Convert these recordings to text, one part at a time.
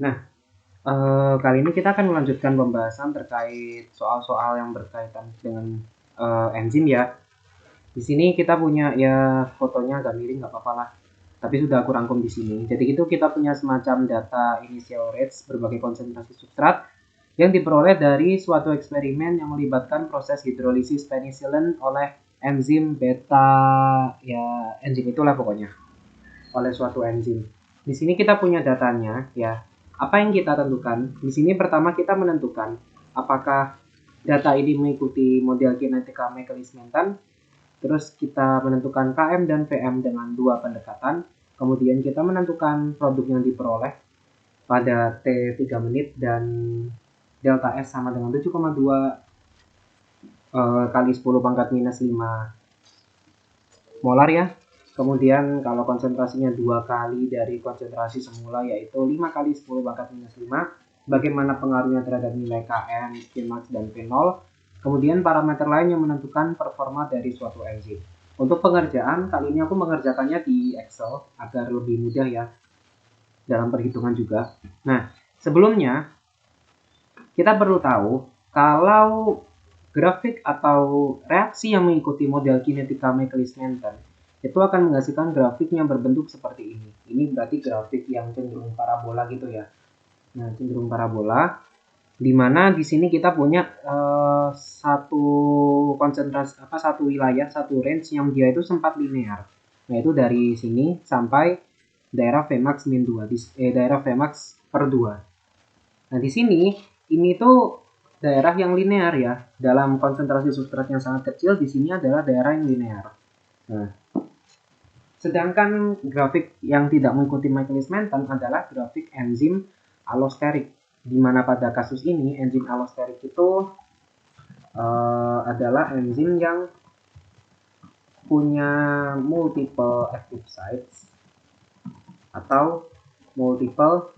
Nah, kali ini kita akan melanjutkan pembahasan terkait soal-soal yang berkaitan dengan enzim ya. Di sini kita punya ya fotonya agak miring nggak apa-apa lah. Tapi sudah aku rangkum di sini. Jadi itu kita punya semacam data initial rates berbagai konsentrasi substrat yang diperoleh dari suatu eksperimen yang melibatkan proses hidrolisis penisilin oleh enzim beta, ya enzim itulah pokoknya, oleh suatu enzim. Di sini kita punya datanya ya. Apa yang kita tentukan? Di sini pertama kita menentukan apakah data ini mengikuti model kinetika Michaelis Menten. Terus kita menentukan Km dan Vm dengan dua pendekatan. Kemudian kita menentukan produk yang diperoleh pada T 3 menit dan delta S sama dengan 7,2 kali 10 pangkat minus 5 molar ya. Kemudian kalau konsentrasinya 2 kali dari konsentrasi semula yaitu 5 kali 10 pangkat minus 5. Bagaimana pengaruhnya terhadap nilai Km, Kmax, dan P0. Kemudian parameter lain yang menentukan performa dari suatu enzim. Untuk pengerjaan, kali ini aku mengerjakannya di Excel agar lebih mudah ya dalam perhitungan juga. Nah, sebelumnya kita perlu tahu kalau grafik atau reaksi yang mengikuti model kinetika Michaelis Menten itu akan menghasilkan grafik yang berbentuk seperti ini. Ini berarti grafik yang cenderung parabola gitu ya. Nah, cenderung parabola, di mana di sini kita punya satu konsentrasi satu wilayah, satu range yang dia itu sempat linear. Nah, itu dari sini sampai daerah Vmax min 2, daerah Vmax per 2. Nah, di sini ini tuh daerah yang linear ya. Dalam konsentrasi substrat yang sangat kecil, di sini adalah daerah yang linear. Nah, sedangkan grafik yang tidak mengikuti Michaelis Menten adalah grafik enzim allosterik, di mana pada kasus ini enzim allosterik itu adalah enzim yang punya multiple active sites atau multiple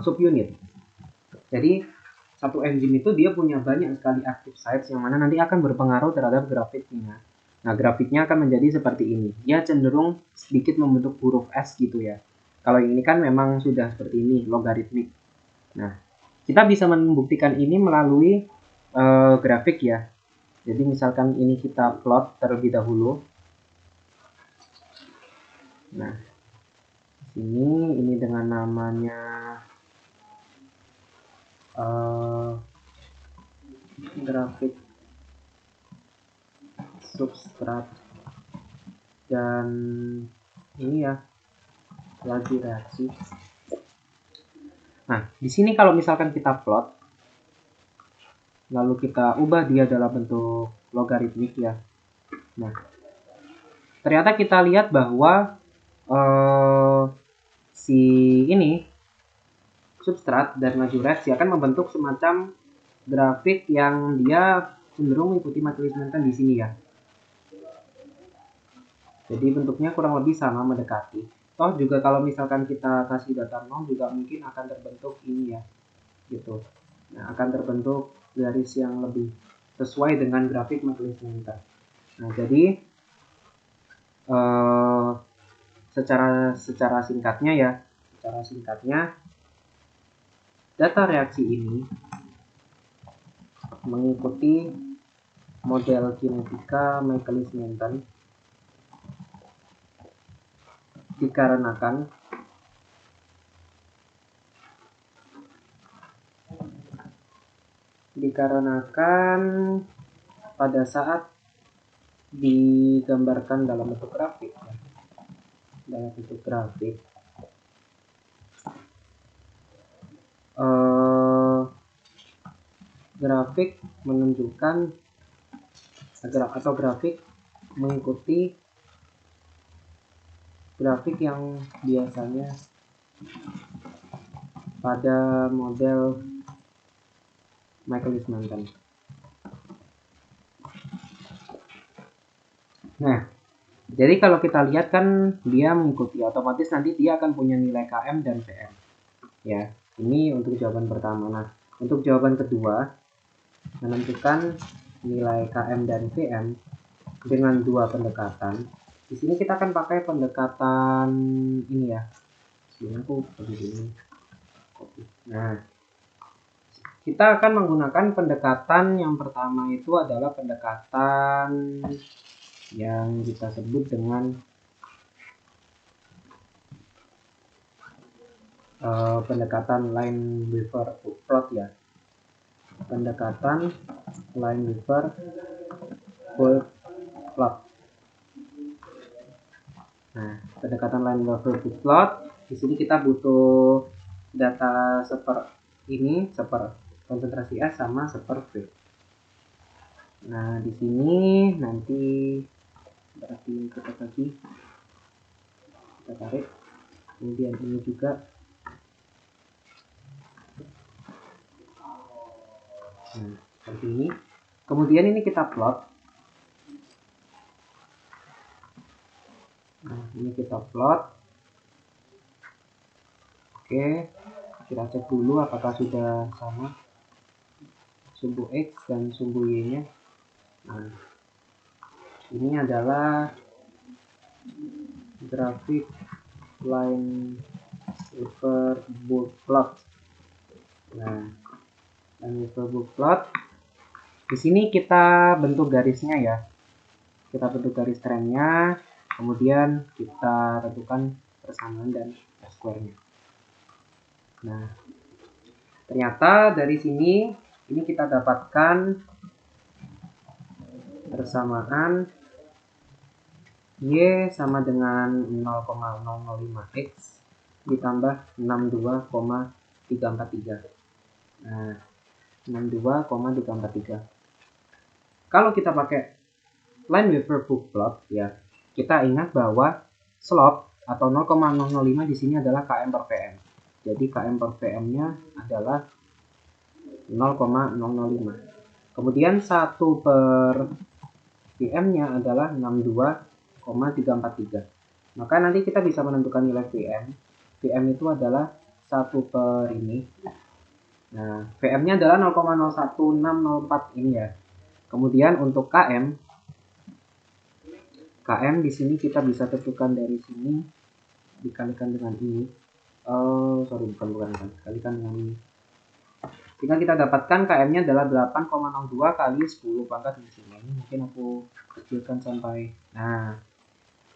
subunit. Jadi satu enzim itu dia punya banyak sekali active sites yang mana nanti akan berpengaruh terhadap grafiknya. Nah, grafiknya akan menjadi seperti ini. Dia cenderung sedikit membentuk huruf S gitu ya. Kalau ini kan memang sudah seperti ini, logaritmik. Nah, kita bisa membuktikan ini melalui grafik ya. Jadi misalkan ini kita plot terlebih dahulu. Nah, ini dengan namanya grafik substrat dan ini ya lagi reaksi. Nah, di sini kalau misalkan kita plot lalu kita ubah dia dalam bentuk logaritmik ya. Nah, ternyata kita lihat bahwa si ini substrat dan laju reaksi akan membentuk semacam grafik yang dia cenderung mengikuti Michaelis Menten di sini ya. Jadi bentuknya kurang lebih sama, mendekati. Toh juga kalau misalkan kita kasih data 0 juga mungkin akan terbentuk ini ya, gitu. Nah, akan terbentuk garis yang lebih sesuai dengan grafik Michaelis Menten. Nah, jadi secara singkatnya data reaksi ini mengikuti model kinetika Michaelis Menten dikarenakan pada saat digambarkan dalam bentuk grafik grafik menunjukkan atau grafik mengikuti grafik yang biasanya pada model Michaelis Menten. Nah, jadi kalau kita lihat kan dia mengikuti, otomatis nanti dia akan punya nilai Km dan Vm. Ya, ini untuk jawaban pertama. Nah, untuk jawaban kedua, menentukan nilai Km dan Vm dengan dua pendekatan. Di sini kita akan pakai pendekatan ini ya, Sebelumnya aku bagi ini copy. Nah, kita akan menggunakan pendekatan yang pertama itu adalah pendekatan yang kita sebut dengan pendekatan line waver plot ya. Pendekatan line waver plot. Nah, pendekatan line waver plot di sini kita butuh data seper konsentrasi S sama seper V. Nah, di sini nanti berarti kita bagi, kita tarik, kemudian ini juga. Nah, seperti ini. Kemudian ini kita plot. Nah, ini kita plot. Oke, kita cek dulu apakah sudah sama sumbu X dan sumbu Y-nya. Nah, ini adalah grafik line waver plot. Nah, line waver plot. Di sini kita bentuk garisnya ya. Kita bentuk garis trennya, kemudian kita tentukan persamaan dan R-square-nya. Nah, ternyata dari sini ini kita dapatkan persamaan Y sama dengan 0,005X ditambah 62,343. Nah, 62,343. Kalau kita pakai line waver plot ya, kita ingat bahwa slope atau 0,005 di sini adalah km per Vm. Jadi km per Vm-nya adalah 0,005. Kemudian 1 per Vm-nya adalah 62,343. Maka nanti kita bisa menentukan nilai Vm. Vm itu adalah 1 per ini. Nah, Vm-nya adalah 0,01604 ini ya. Kemudian untuk Km di sini kita bisa tentukan dari sini dikalikan dengan ini. Dikalikan dengan ini. Sehingga kita dapatkan Km-nya adalah 8,02 kali 10 pangkat minus 5. Ini mungkin aku kecilkan sampai, nah,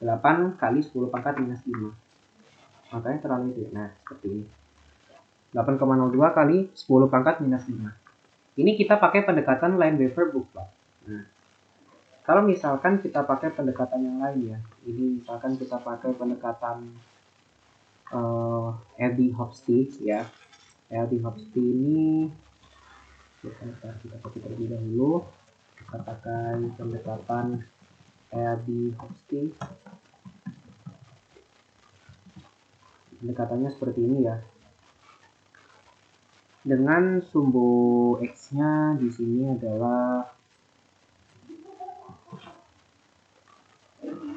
8 kali 10 pangkat minus 5. Makanya terlalu itu. Nah, seperti ini. 8,02 kali 10 pangkat minus 5. Ini kita pakai pendekatan line waver plot. Nah, kalau misalkan kita pakai pendekatan yang lain ya, ini misalkan kita pakai pendekatan Eddie-Hobsbawm ya. Eddie-Hobsbawm ini kita copy terlebih dahulu. Kita pakai pendekatan Eddie-Hobsbawm. Pendekatannya seperti ini ya. Dengan sumbu X-nya di sini adalah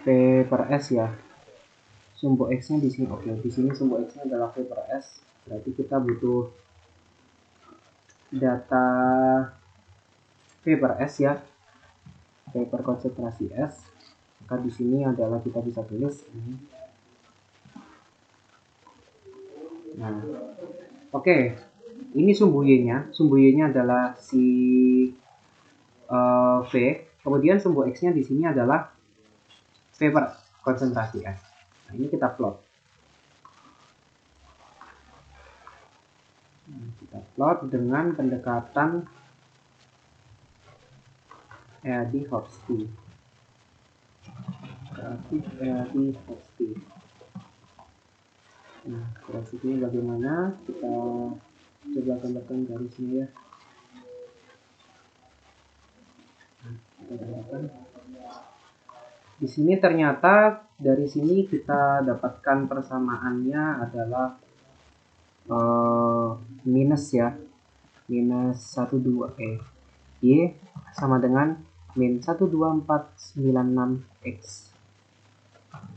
V per S ya. Sumbu X-nya di sini. Oke, di sini sumbu X-nya adalah V per S. Berarti kita butuh data V per S ya. V per konsentrasi S. Maka di sini adalah kita bisa tulis ini. Nah, oke. Ini sumbu Y-nya. Sumbu Y-nya adalah si V. Kemudian sumbu X-nya di sini adalah V per konsentrasi S. Nah, ini kita plot. Kita plot dengan pendekatan Eddie-Hobsbawm. Grafik Eddie-Hobsbawm. Nah, grafiknya bagaimana? Kita coba gambarkan garisnya ya. Kita gambarkan. Di sini ternyata dari sini kita dapatkan persamaannya adalah minus ya, minus 12 Y sama dengan min 12496X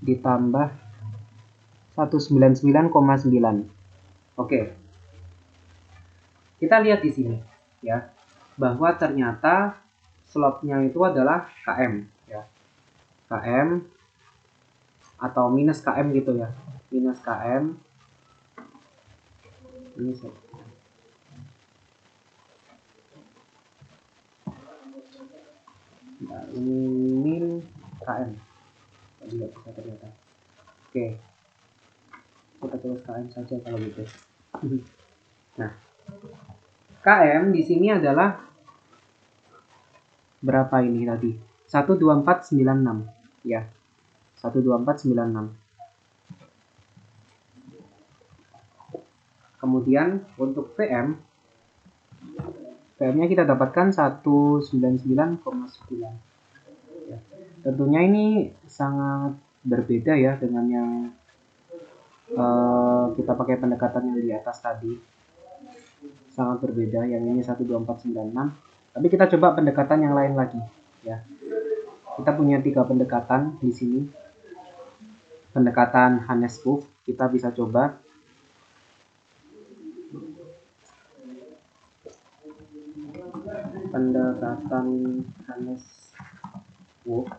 ditambah 199,9. Oke, kita lihat di sini ya, bahwa ternyata slope-nya itu adalah Km ya, Km atau minus Km gitu ya, minus Km. Ini ini KM tadi nggak bisa ternyata. Oke, kita tulis KM saja kalau gitu. Nah, KM di sini adalah berapa ini tadi? 12496 ya. 12496. Kemudian untuk PM-nya kita dapatkan 199,9 ya. Tentunya ini sangat berbeda ya dengan yang kita pakai pendekatan yang di atas tadi. Sangat berbeda, yang ini 12496. Tapi kita coba pendekatan yang lain lagi ya. Kita punya 3 pendekatan di sini. Pendekatan Hannes-Book kita bisa coba. Pendekatan Hannes-Book.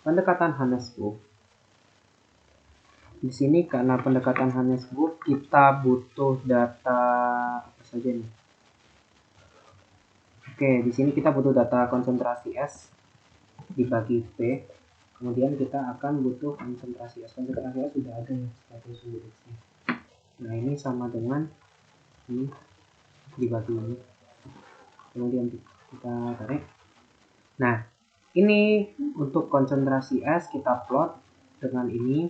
Pendekatan Hannes-Book. Di sini karena pendekatan Hannes-Book kita butuh data apa saja nih? Oke, di sini kita butuh data konsentrasi S dibagi P. Kemudian kita akan butuh konsentrasi S. Konsentrasi S sudah ada ya, status unitsnya. Nah, ini sama dengan ini dibagi ini. Kemudian kita tarik. Nah, ini untuk konsentrasi S kita plot dengan ini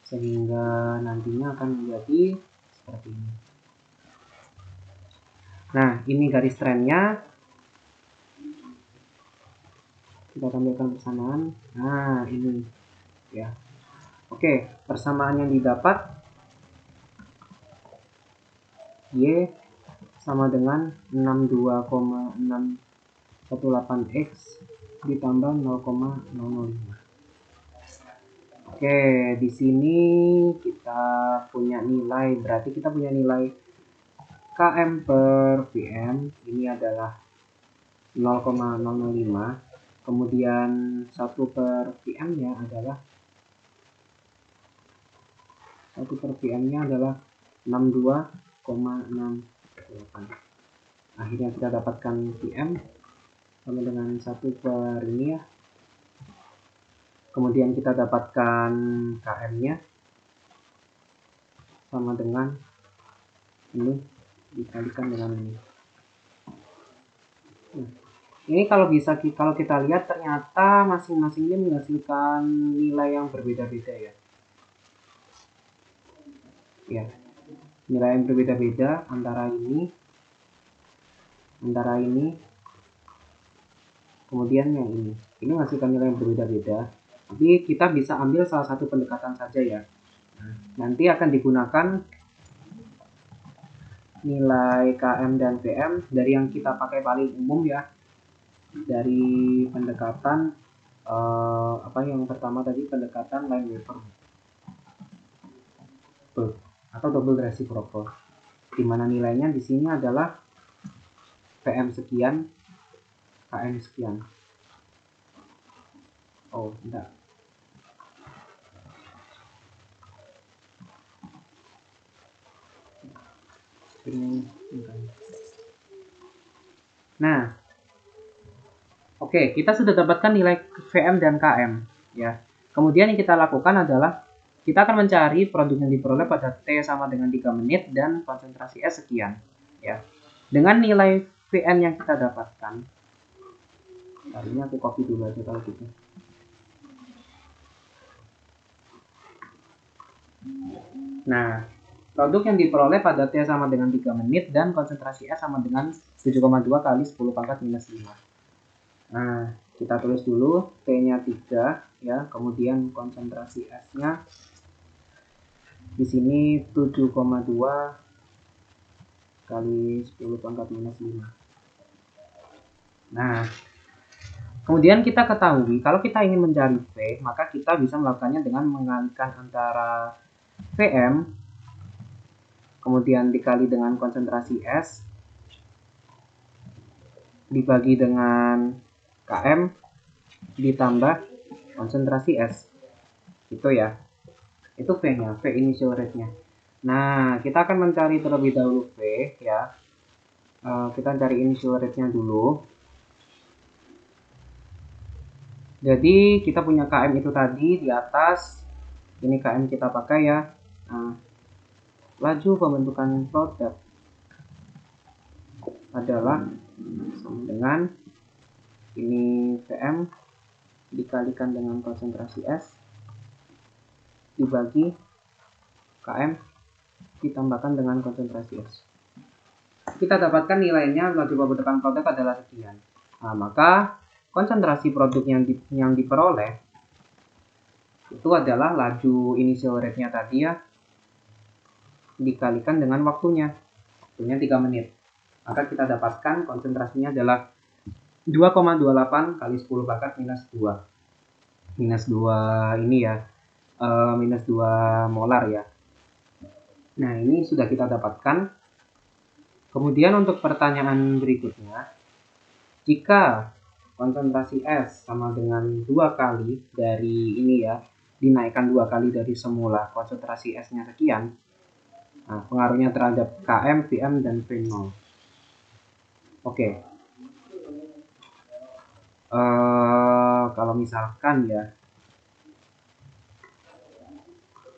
sehingga nantinya akan menjadi seperti ini. Nah, ini garis trennya. Kita tampilkan persamaan. Nah, ini ya. Oke, persamaan yang didapat Y sama dengan 62,618X ditambah 0,005. Oke, di sini kita punya nilai, berarti kita punya nilai km per Vm ini adalah 0,005. Kemudian 1 per Vm-nya adalah 62,618. Akhirnya kita dapatkan Vm sama dengan 1 per ini ya. Kemudian kita dapatkan Km-nya sama dengan ini dikalikan dengan ini. Ini kalau kita lihat ternyata masing-masingnya menghasilkan nilai yang berbeda-beda ya. Ya, nilai yang berbeda-beda antara ini, kemudian yang ini. Ini menghasilkan nilai yang berbeda-beda. Tapi kita bisa ambil salah satu pendekatan saja ya. Nanti akan digunakan nilai Km dan Vm dari yang kita pakai paling umum ya. Dari pendekatan apa yang pertama tadi, pendekatan Lineweaver atau double reciprocal, di mana nilainya di sini adalah Vm sekian, Km sekian. Oh, enggak. Nah, oke, kita sudah dapatkan nilai Vm dan Km ya. Kemudian yang kita lakukan adalah kita akan mencari produk yang diperoleh pada T sama dengan 3 menit dan konsentrasi S sekian ya. Dengan nilai Vn yang kita dapatkan, hari ini aku copy dulu aja kalau gitu. Nah, produk yang diperoleh pada T sama dengan 3 menit dan konsentrasi S sama dengan 7,2 kali 10 pangkat minus 5. Nah, kita tulis dulu T-nya 3 ya, kemudian konsentrasi S-nya di sini 7,2 kali 10 pangkat minus 5. Nah, kemudian kita ketahui kalau kita ingin mencari V, maka kita bisa melakukannya dengan mengalihkan antara Vm kemudian dikali dengan konsentrasi S dibagi dengan Km ditambah konsentrasi S. Itu ya. Itu V-nya, V initial rate-nya. Nah, kita akan mencari terlebih dahulu V ya. Kita cari initial rate-nya dulu. Jadi kita punya KM itu tadi di atas. Ini KM kita pakai ya. Nah, laju pembentukan produk adalah sama dengan ini VM dikalikan dengan konsentrasi S dibagi KM ditambahkan dengan konsentrasi S. Kita dapatkan nilainya laju pembentukan produk adalah sekian. Nah, maka konsentrasi produk yang diperoleh itu adalah laju initial rate-nya tadi ya dikalikan dengan waktunya. Waktunya 3 menit. Maka kita dapatkan konsentrasinya adalah 2,28 kali 10 pangkat minus 2. Minus 2 ini ya. Minus 2 molar ya. Nah, ini sudah kita dapatkan. Kemudian untuk pertanyaan berikutnya, jika konsentrasi S sama dengan 2 kali dari ini ya, dinaikkan 2 kali dari semula konsentrasi S-nya sekian, nah, pengaruhnya terhadap KM, VM, dan V0. Oke. Kalau misalkan ya,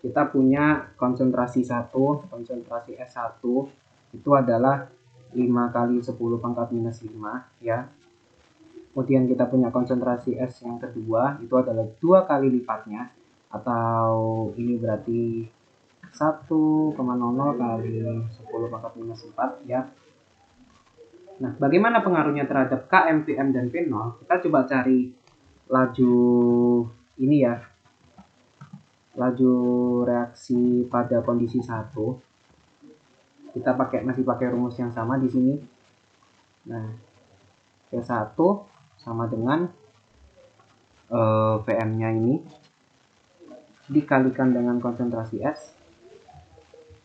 kita punya konsentrasi 1, konsentrasi S1 itu adalah 5 kali 10 pangkat minus 5 ya. Kemudian kita punya konsentrasi S yang kedua itu adalah 2 kali lipatnya, atau ini berarti 1,00 kali 10 pangkat minus 4 ya. Nah, bagaimana pengaruhnya terhadap KM, VM, dan V0? Kita coba cari laju ini ya, laju reaksi pada kondisi 1. Kita masih pakai rumus yang sama di sini. Nah, V1 sama dengan VM-nya ini dikalikan dengan konsentrasi S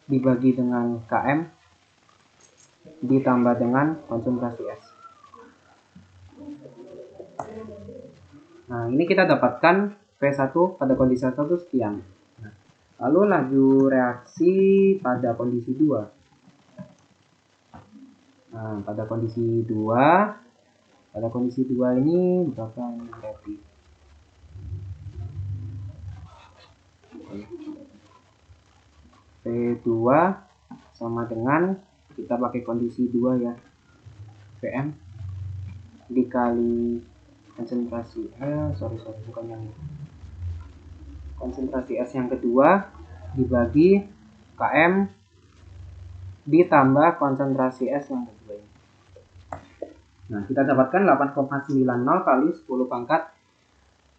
dibagi dengan KM ditambah dengan konsentrasi S. Nah, ini kita dapatkan V1 pada kondisi 1 sekian. Nah, lalu laju reaksi pada kondisi 2. Nah, pada kondisi 2 ini berapa ini berarti? V2 sama dengan, kita pakai kondisi 2 ya, VM dikali konsentrasi bukan yang ini. Konsentrasi S yang kedua dibagi KM ditambah konsentrasi S yang kedua ini. Nah, kita dapatkan 8,90 kali 10 pangkat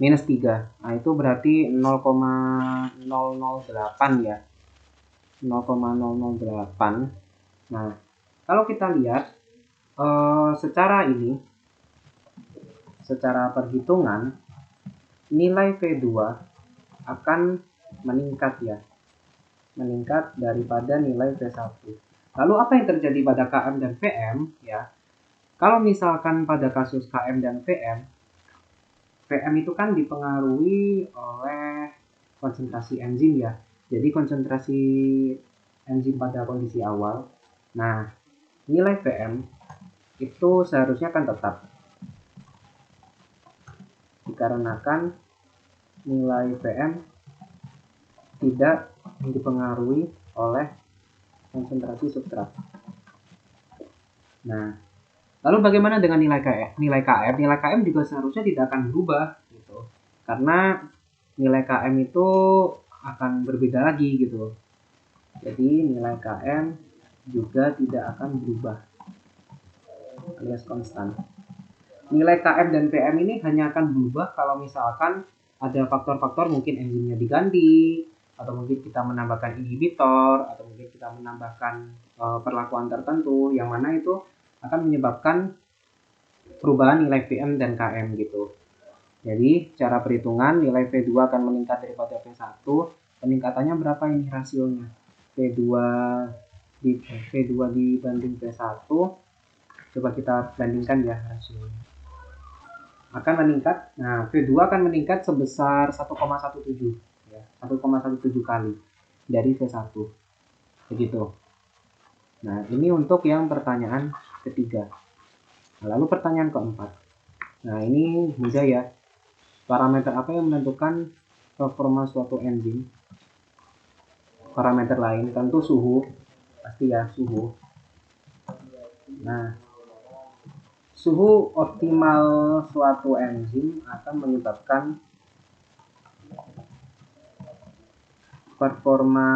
minus 3. Nah, itu berarti 0,008 ya. 0,008. Nah, kalau kita lihat secara perhitungan, nilai V2 akan meningkat ya. Meningkat daripada nilai V1. Lalu apa yang terjadi pada KM dan VM ya? Kalau misalkan pada kasus KM dan VM itu kan dipengaruhi oleh konsentrasi enzim ya. Jadi konsentrasi enzim pada kondisi awal. Nah, nilai VM itu seharusnya kan tetap. Dikarenakan nilai VM tidak dipengaruhi oleh konsentrasi substrat. Nah, lalu bagaimana dengan nilai KM? Nilai KM juga seharusnya tidak akan berubah gitu. Karena nilai KM itu akan berbeda lagi gitu. Jadi nilai KM juga tidak akan berubah alias konstan. Nilai KM dan PM ini hanya akan berubah kalau misalkan ada faktor-faktor, mungkin enzimnya diganti, atau mungkin kita menambahkan inhibitor, atau mungkin kita menambahkan perlakuan tertentu yang mana itu akan menyebabkan perubahan nilai VM dan KM gitu. Jadi cara perhitungan nilai V2 akan meningkat daripada V1. Peningkatannya berapa ini rasionya? V2 dibanding V1. Coba kita bandingkan ya rasionya. Akan meningkat. Nah, V2 akan meningkat sebesar 1,17 ya, 1,17 kali dari V1 begitu. Nah, ini untuk yang pertanyaan ketiga. Lalu pertanyaan keempat. Nah, ini mudah ya. Parameter apa yang menentukan performa suatu enzim? Parameter lain tentu suhu, pasti ya, suhu. Nah, suhu optimal suatu enzim akan menyebabkan performa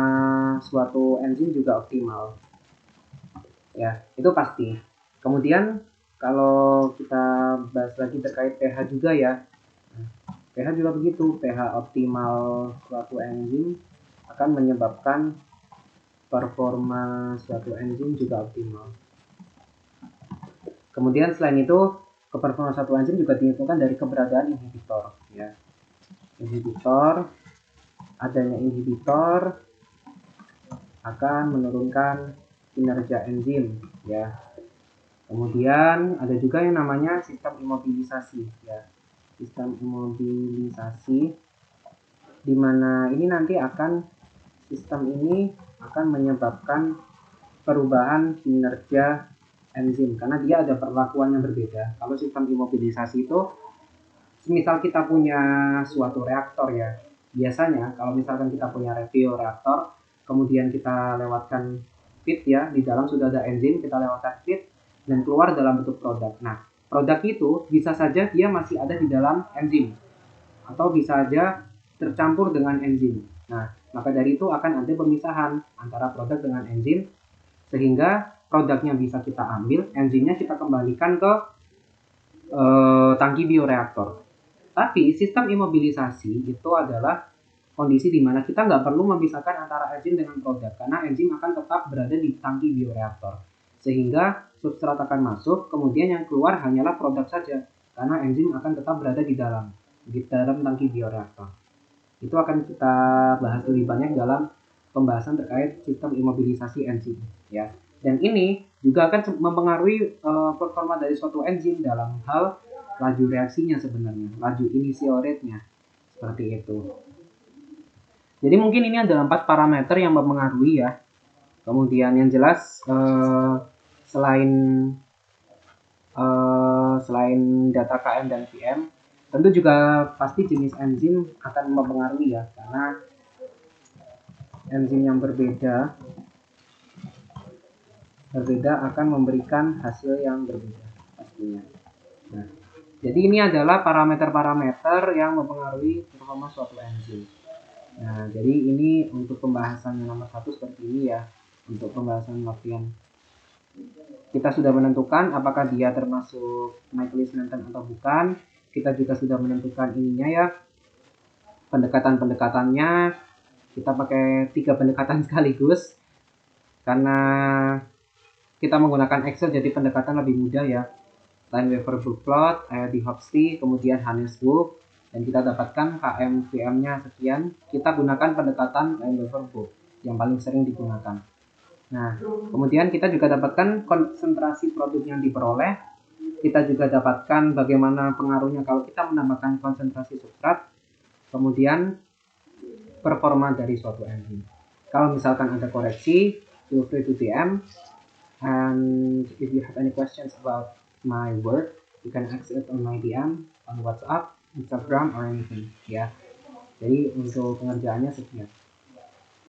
suatu enzim juga optimal. Ya, itu pasti. Kemudian kalau kita bahas lagi terkait pH juga ya. pH juga begitu, pH optimal suatu enzim akan menyebabkan performa suatu enzim juga optimal. Kemudian selain itu, performa suatu enzim juga ditentukan dari keberadaan inhibitor ya. Adanya inhibitor akan menurunkan kinerja enzim ya. Kemudian ada juga yang namanya sistem imobilisasi ya. Sistem imobilisasi di mana sistem ini akan menyebabkan perubahan kinerja enzim karena dia ada perlakuan yang berbeda. Kalau sistem imobilisasi itu misal kita punya suatu reaktor ya. Biasanya kalau misalkan kita punya bioreaktor, kemudian kita lewatkan feed ya, di dalam sudah ada enzim, kita lewatkan feed dan keluar dalam bentuk produk. Nah, produk itu bisa saja dia masih ada di dalam enzim atau bisa saja tercampur dengan enzim. Nah, maka dari itu akan ada pemisahan antara produk dengan enzim sehingga produknya bisa kita ambil, enzimnya kita kembalikan ke tangki bioreaktor. Tapi sistem imobilisasi itu adalah kondisi di mana kita nggak perlu memisahkan antara enzim dengan produk karena enzim akan tetap berada di tangki bioreaktor. Sehingga substrat akan masuk, kemudian yang keluar hanyalah produk saja karena enzim akan tetap berada di dalam tangki bioreaktor. Itu akan kita bahas lebih banyak dalam pembahasan terkait sistem imobilisasi enzim ya. Dan ini juga akan mempengaruhi performa dari suatu enzim dalam hal laju reaksinya sebenarnya, laju initial rate-nya. Seperti itu. Jadi mungkin ini adalah 4 parameter yang mempengaruhi ya. Kemudian yang jelas selain data Km dan Vm, tentu juga pasti jenis enzim akan mempengaruhi ya, karena enzim yang berbeda akan memberikan hasil yang berbeda pastinya. Nah, jadi ini adalah parameter-parameter yang mempengaruhi performa suatu enzim. Nah, jadi ini untuk pembahasan yang nomor 1 seperti ini ya. Untuk pembahasan latihan kita sudah menentukan apakah dia termasuk Michaelis-Menten atau bukan. Kita juga sudah menentukan ininya ya, pendekatan-pendekatannya. Kita pakai 3 pendekatan sekaligus karena kita menggunakan Excel, jadi pendekatan lebih mudah ya. Lineweaver-Burk plot, Ayadi-Hopsty, kemudian Hannes-Wolff, dan kita dapatkan Km VM-nya sekian. Kita gunakan pendekatan Lineweaver-Burk yang paling sering digunakan. Nah, kemudian kita juga dapatkan konsentrasi produk yang diperoleh. Kita juga dapatkan bagaimana pengaruhnya kalau kita menambahkan konsentrasi substrat. Kemudian performa dari suatu enzim. Kalau misalkan ada koreksi, feel free to DM. And if you have any questions about my work, you can ask it on my DM, on WhatsApp, Instagram, or anything ya. Jadi untuk pengerjaannya sekian.